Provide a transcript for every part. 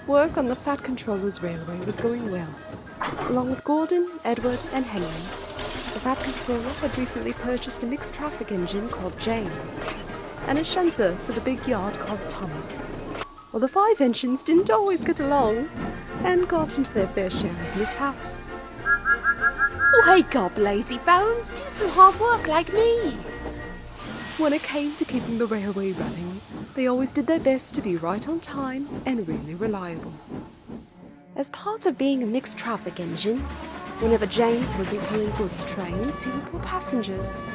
Work on the Fat Controller's railway was going well. Along with Gordon, Edward, and Henry, the Fat Controller had recently purchased a mixed traffic engine called James, and a shunter for the big yard called Thomas. Well, the 5 engines didn't always get along, and got into their fair share of mishaps. Wake up, lazy bones, do some hard work like me. When it came to keeping the railway running, they always did their best to be right on time and really reliable. As part of being a mixed traffic engine, whenever James wasn't pulling goods trains, he would pull passengers.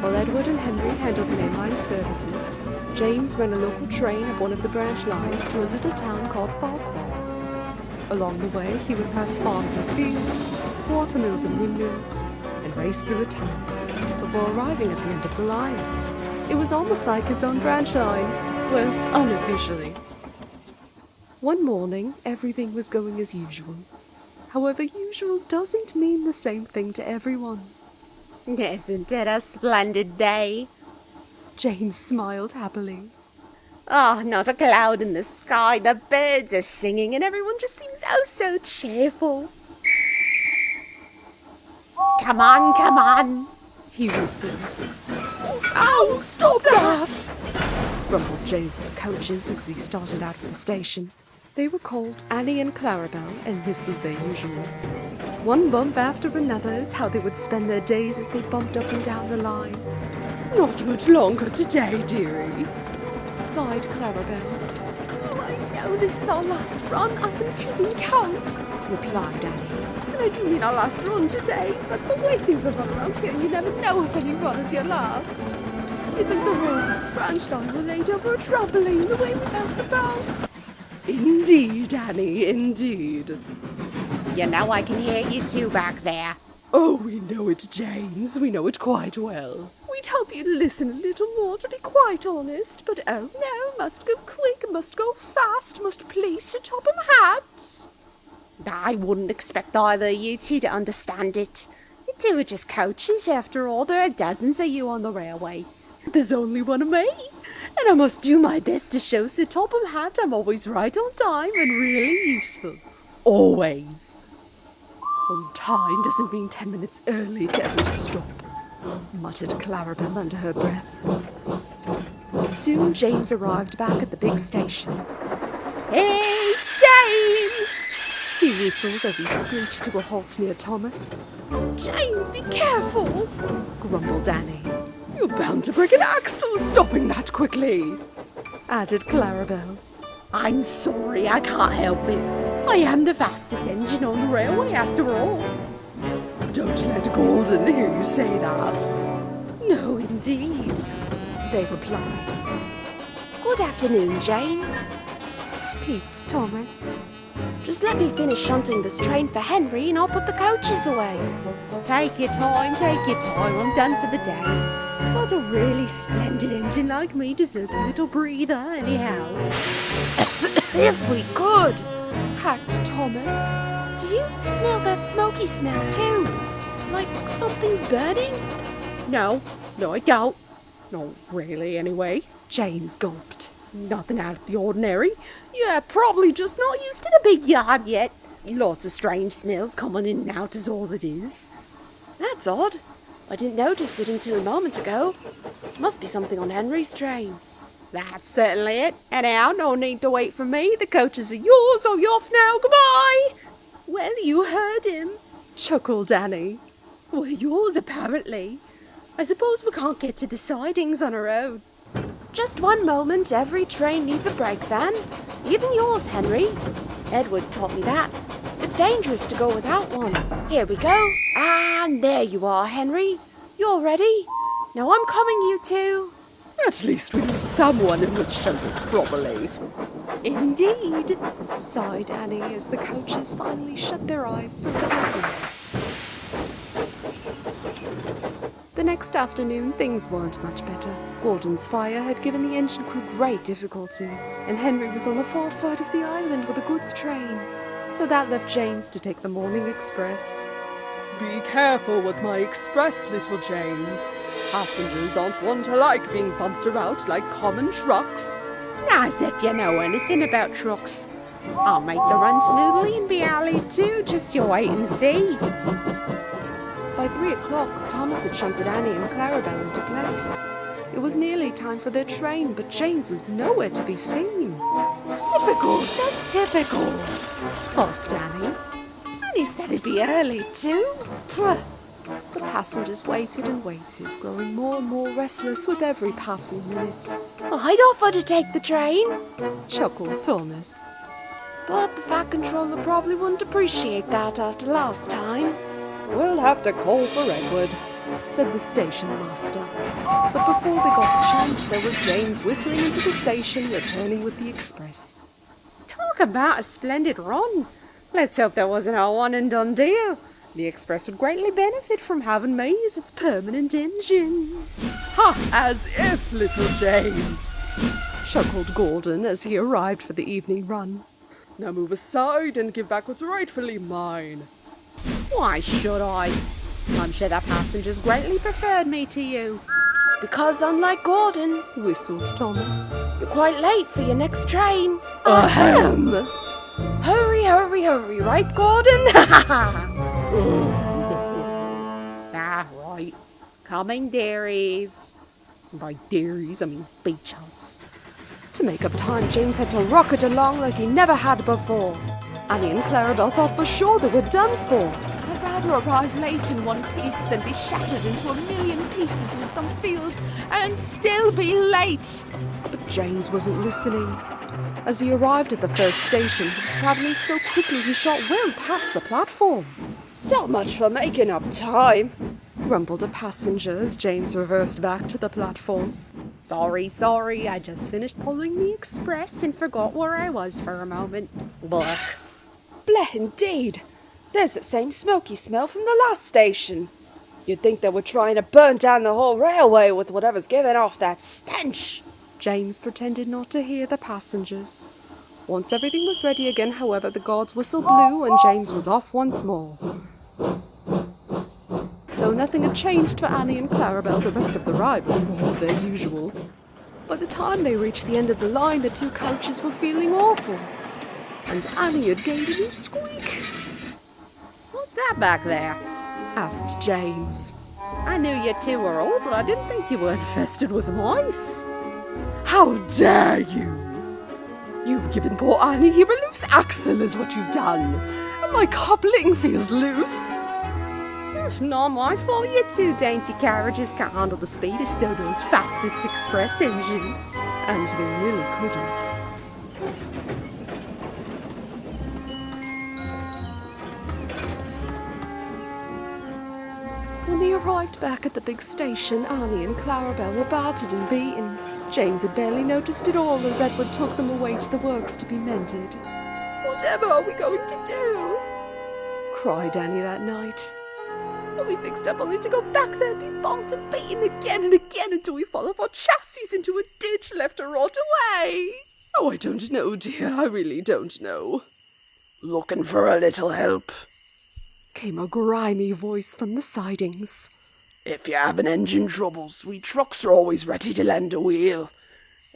While Edward and Henry handled mainline services, James ran a local train up one of the branch lines to a little town called Farquhar. Along the way, he would pass farms and fields, watermills and windmills, and race through a town before arriving at the end of the line. It was almost like his own branch line, well, unofficially. One morning, everything was going as usual. However, usual doesn't mean the same thing to everyone. Isn't it a splendid day? James smiled happily. Not a cloud in the sky, the birds are singing, and everyone just seems oh so cheerful. Come on, He whistled. Oh, stop that! Rumbled James's coaches as he started out of the station. They were called Annie and Clarabel, and this was their usual. One bump after another is how they would spend their days as they bumped up and down the line. "Not much longer today, dearie," sighed Clarabel. Oh, I know this is our last run. I've been keeping count, replied Annie. And I do mean our last run today, but the way things are run around here, you never know if any run is your last. You think the rails in this branch line were laid over a trampoline the way we bounce about? Indeed, Annie, indeed. You know I can hear you two back there. Oh, we know it, James. We know it quite well. We'd hope you'd listen a little more, to be quite honest. But oh no, must go quick, must go fast, must place your Topham hats. I wouldn't expect either of you two to understand it. You two are just coaches, after all. There are dozens of you on the railway. There's only one of me, and I must do my best to show Sir Topham Hatt I'm always right on time and really useful. Always. On time doesn't mean 10 minutes early to every stop, muttered Clarabel under her breath. Soon James arrived back at the big station. Here's James! He whistled as he screeched to a halt near Thomas. James, be careful! Grumbled Annie. You're bound to break an axle stopping that quickly, added Clarabel. I'm sorry, I can't help it. I am the fastest engine on the railway after all. Don't let Gordon hear you say that. No, indeed, they replied. Good afternoon, James, peeped Thomas. Just let me finish shunting this train for Henry and I'll put the coaches away. Take your time, I'm done for the day. But a really splendid engine like me deserves a little breather anyhow. If we could, hacked Thomas. Do you smell that smoky smell too? Like something's burning? No, I don't. Not really, anyway. James gulped. Nothing out of the ordinary. You're probably just not used to the big yard yet. Lots of strange smells coming in and out is all it is. That's odd. I didn't notice it until a moment ago. Must be something on Henry's train. That's certainly it. Anyhow, no need to wait for me. The coaches are yours. I'll be off now. Goodbye. Well, you heard him, chuckled Annie. Well, yours apparently. I suppose we can't get to the sidings on our own. Just one moment. Every train needs a brake van. Even yours, Henry. Edward taught me that. It's dangerous to go without one. Here we go. And there you are, Henry. You're ready. Now I'm coming, you two. At least we know someone who would shunt us properly. Indeed, sighed Annie as the coaches finally shut their eyes for a little rest. The next afternoon, things weren't much better. Gordon's fire had given the engine crew great difficulty, and Henry was on the far side of the island with a goods train. So that left James to take the morning express. Be careful with my express, little James. Passengers aren't one to like being bumped about like common trucks. As if you know anything about trucks. I'll make the run smoothly and be alley too, just you wait and see. By 3 o'clock, Thomas had shunted Annie and Clarabel into place. It was nearly time for their train, but James was nowhere to be seen. Typical, just typical. Fussed Annie. And he said it'd be early too. Pwah. The passengers waited and waited, growing more and more restless with every passing minute. I'd offer to take the train, Chuckled Thomas. but the Fat Controller probably wouldn't appreciate that after last time. We'll have to call for Edward, said the station master. But before they got the chance, there was James whistling into the station, returning with the express. Talk about a splendid run. Let's hope that wasn't a one and done deal. The express would greatly benefit from having me as its permanent engine. Ha! As if, little James, chuckled Gordon as he arrived for the evening run. Now move aside and give back what's rightfully mine. Why should I? I'm sure the passengers greatly preferred me to you. Because unlike Gordon, Whistled Thomas. you're quite late for your next train. Ahem! Hurry, hurry, hurry, right, Gordon? Ah, right. Coming, dearies. By dairies, I mean beach huts. To make up time, James had to rocket along like he never had before. Annie and Clarabel thought for sure they were done for. I'd rather arrive late in one piece than be shattered into a million pieces in some field and still be late. But James wasn't listening. As he arrived at the first station, he was travelling so quickly he shot well past the platform. So much for making up time, Grumbled a passenger as James reversed back to the platform. Sorry, I just finished pulling the express and forgot where I was for a moment. Blech. Bleh, indeed. There's the same smoky smell from the last station. You'd think they were trying to burn down the whole railway with whatever's giving off that stench. James pretended not to hear the passengers. Once everything was ready again, however, the guard's whistle blew and James was off once more. Though nothing had changed for Annie and Clarabel, the rest of the ride was more of their usual. By the time they reached the end of the line, the two coaches were feeling awful. And Annie had gained a new squeak. What's that back there? Asked James. I knew you two were old, but I didn't think you were infested with mice. How dare you! You've given poor Annie here a loose axle is what you've done. And my coupling feels loose. It's not my fault you two dainty carriages can't handle the speed of Sodor's fastest express engine. And they really couldn't. When they arrived back at the big station, Annie and Clarabel were battered and beaten. James had barely noticed it all as Edward took them away to the works to be mended. "Whatever are we going to do?" cried Annie that night. "Are we fixed up only to go back there and be bonked and beaten again and again until we fall off our chassis into a ditch left to rot away?" "Oh, I don't know, dear, I really don't know." Looking for a little help? Came a grimy voice from the sidings. If you're having engine troubles, we trucks are always ready to lend a wheel.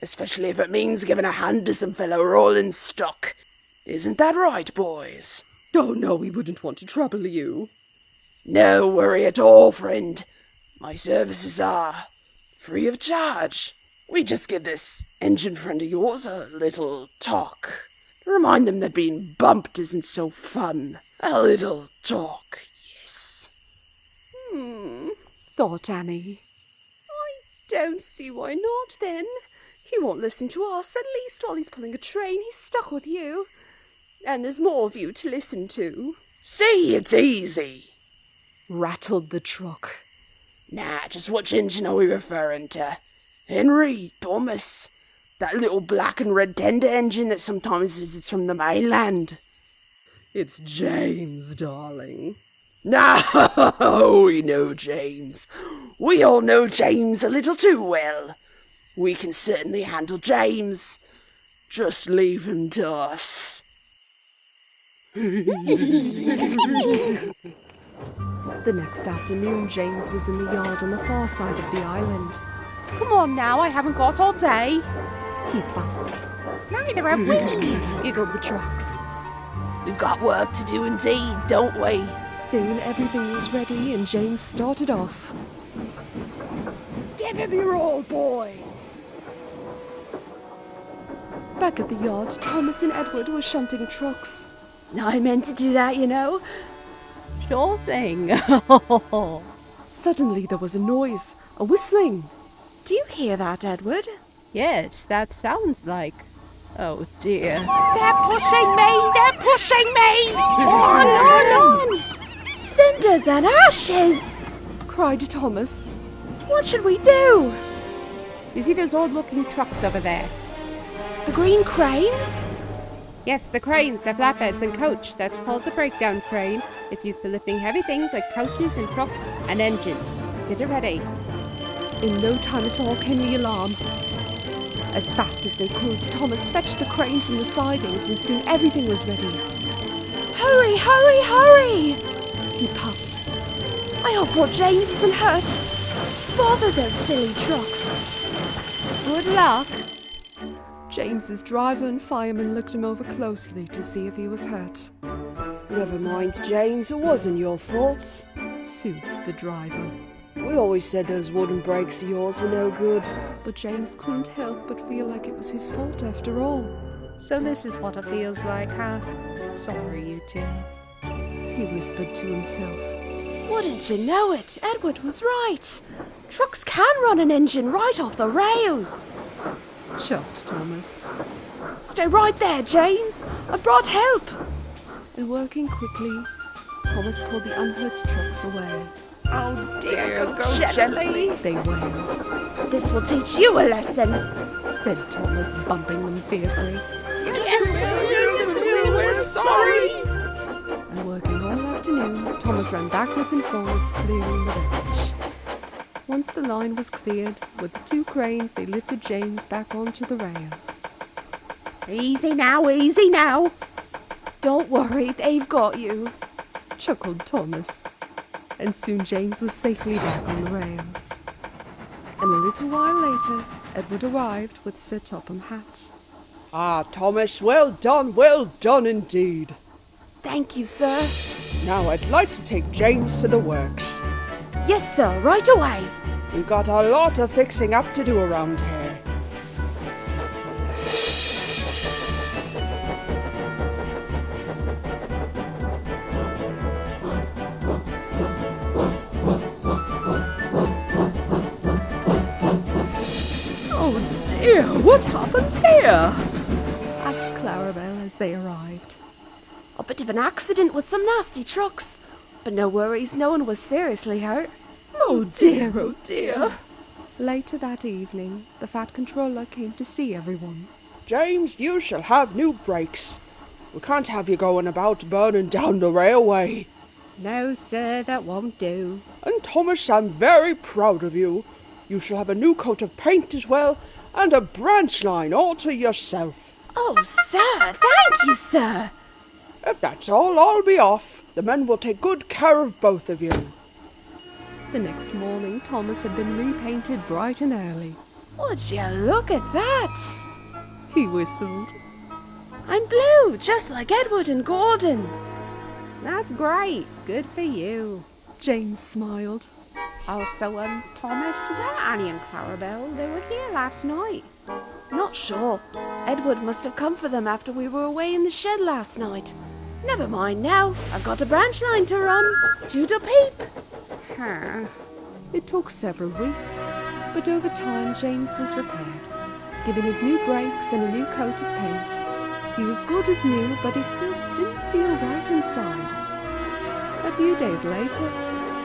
Especially if it means giving a hand to some fellow rolling stock. Isn't that right, boys? Oh, no, we wouldn't want to trouble you. No worry at all, friend. My services are free of charge. We just give this engine friend of yours a little talk. Remind them that being bumped isn't so fun. A little talk, yes. Thought Annie. I don't see why not, then. He won't listen to us, at least while he's pulling a train. He's stuck with you. And there's more of you to listen to. See, it's easy. Rattled the truck. Nah, just which engine are we referring to? Henry, Thomas, that little black and red tender engine that sometimes visits from the mainland. It's James, darling. No, we know James. We all know James a little too well. We can certainly handle James. Just leave him to us. The next afternoon, James was in the yard on the far side of the island. Come on now, I haven't got all day. He fussed. Neither have we, giggled the trucks. We've got work to do indeed, don't we? Soon everything was ready and James started off. Give him your all, boys. Back at the yard, Thomas and Edward were shunting trucks. I meant to do that, you know. Sure thing. Suddenly there was a noise, a whistling. Do you hear that, Edward? Yes, that sounds like... Oh dear. They're pushing me! They're pushing me! On! Cinders and ashes! Cried Thomas. What should we do? You see those odd-looking trucks over there? The green cranes? Yes, the cranes, they're flatbeds and coach. That's called the breakdown crane. It's used for lifting heavy things like coaches and trucks and engines. Get it ready. In no time at all came the alarm. As fast as they could, Thomas fetched the crane from the sidings and soon everything was ready. Hurry, hurry, hurry! He puffed. I hope poor James isn't hurt. Bother those silly trucks. Good luck. James's driver and fireman looked him over closely to see if he was hurt. Never mind, James, it wasn't your fault. Soothed the driver. We always said those wooden brakes of yours were no good. But James couldn't help but feel like it was his fault after all. So this is what it feels like, huh? Sorry, you two. He whispered to himself. Wouldn't you know it? Edward was right. Trucks can run an engine right off the rails. Chuffed Thomas. Stay right there, James. I brought help. And working quickly, Thomas pulled the unhurt trucks away. Oh dear, go gently. They wailed. This will teach you a lesson, said Thomas, bumping them fiercely. Yes, we're sorry. And working all afternoon, Thomas ran backwards and forwards, clearing the wreckage. Once the line was cleared, with the two cranes, they lifted James back onto the rails. Easy now, easy now. Don't worry, they've got you, chuckled Thomas. And soon James was safely back on the rails. And a little while later, Edward arrived with Sir Topham's hat. Ah, Thomas, well done indeed. Thank you, sir. Now I'd like to take James to the works. Yes, sir, right away. We've got a lot of fixing up to do around here. Oh dear, what happened here? Asked Clarabel as they arrived. A bit of an accident with some nasty trucks. But no worries, no one was seriously hurt. Oh dear, oh dear. Later that evening, the Fat Controller came to see everyone. James, you shall have new brakes. We can't have you going about burning down the railway. No, sir, that won't do. And Thomas, I'm very proud of you. You shall have a new coat of paint as well, and a branch line all to yourself. Oh, sir, thank you, sir. If that's all, I'll be off. The men will take good care of both of you. The next morning, Thomas had been repainted bright and early. Would you look at that? He whistled. I'm blue, just like Edward and Gordon. That's great. Good for you. James smiled. Also, Thomas, where are Annie and Clarabel? They were here last night. Not sure. Edward must have come for them after we were away in the shed last night. Never mind now. I've got a branch line to run. Toot a peep. Huh. It took several weeks, but over time James was repaired, given his new brakes and a new coat of paint. He was good as new, but he still didn't feel right inside. A few days later,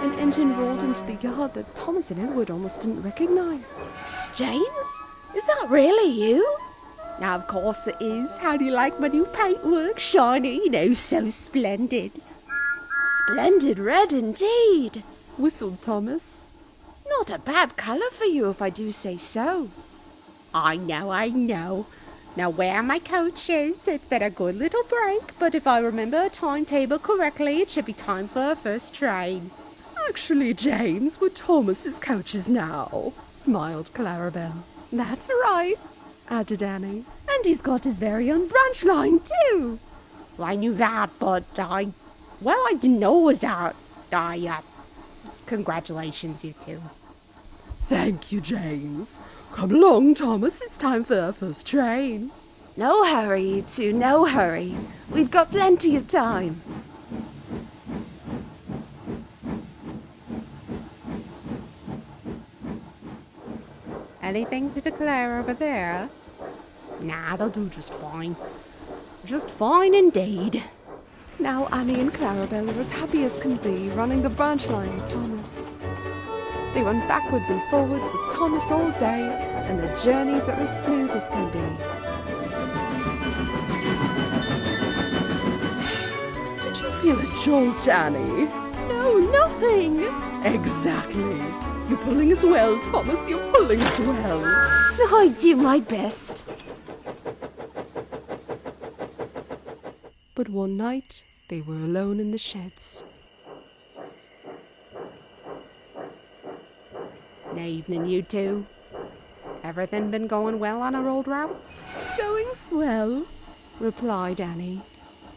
an engine rolled into the yard that Thomas and Edward almost didn't recognize. James? Is that really you? Now, of course it is. How do you like my new paintwork? Shiny, you know, so splendid. Splendid red indeed. Whistled Thomas. Not a bad colour for you, if I do say so. I know. Now, where my coach is, it's been a good little break, but if I remember a timetable correctly, it should be time for our first train. Actually, James, we're Thomas's coaches now, smiled Clarabel. That's right, added Annie. And he's got his very own branch line, too. Well, I knew that, but I didn't know it was out. Congratulations, you two. Thank you, James. Come along, Thomas, it's time for our first train. No hurry, you two, no hurry. We've got plenty of time. Anything to declare over there? Nah, they'll do just fine. Just fine indeed. Now Annie and Clarabel are as happy as can be, running the branch line with Thomas. They run backwards and forwards with Thomas all day, and their journeys are as smooth as can be. Did you feel a jolt, Annie? No, nothing. Exactly. You're pulling as well, Thomas, you're pulling as well. I do my best. But one night, they were alone in the sheds. Evening, you two. Everything been going well on our old route? Going swell, replied Annie.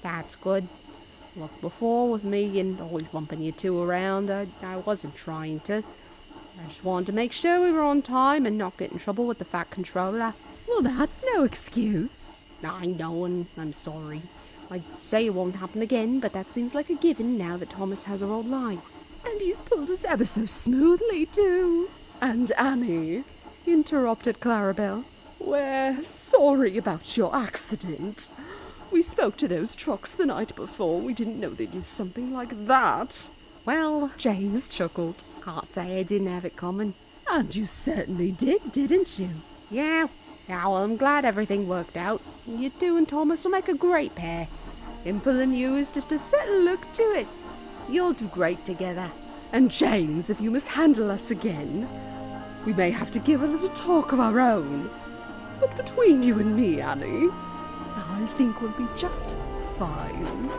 That's good. Look, before with me and always bumping you two around, I wasn't trying to. I just wanted to make sure we were on time and not get in trouble with the Fat Controller. Well, that's no excuse. I know, and I'm sorry. I'd say it won't happen again, but that seems like a given now that Thomas has our old line. And he's pulled us ever so smoothly, too. And Annie, interrupted Clarabel, we're sorry about your accident. We spoke to those trucks the night before. We didn't know they'd do something like that. Well, James chuckled. can't say I didn't have it coming. And you certainly did, didn't you? Yeah, well, I'm glad everything worked out. You two and Thomas will make a great pair. Imple and you is just a certain look to it. You'll do great together. And James, if you mishandle us again, we may have to give a little talk of our own. But between you and me, Annie, I think we'll be just fine.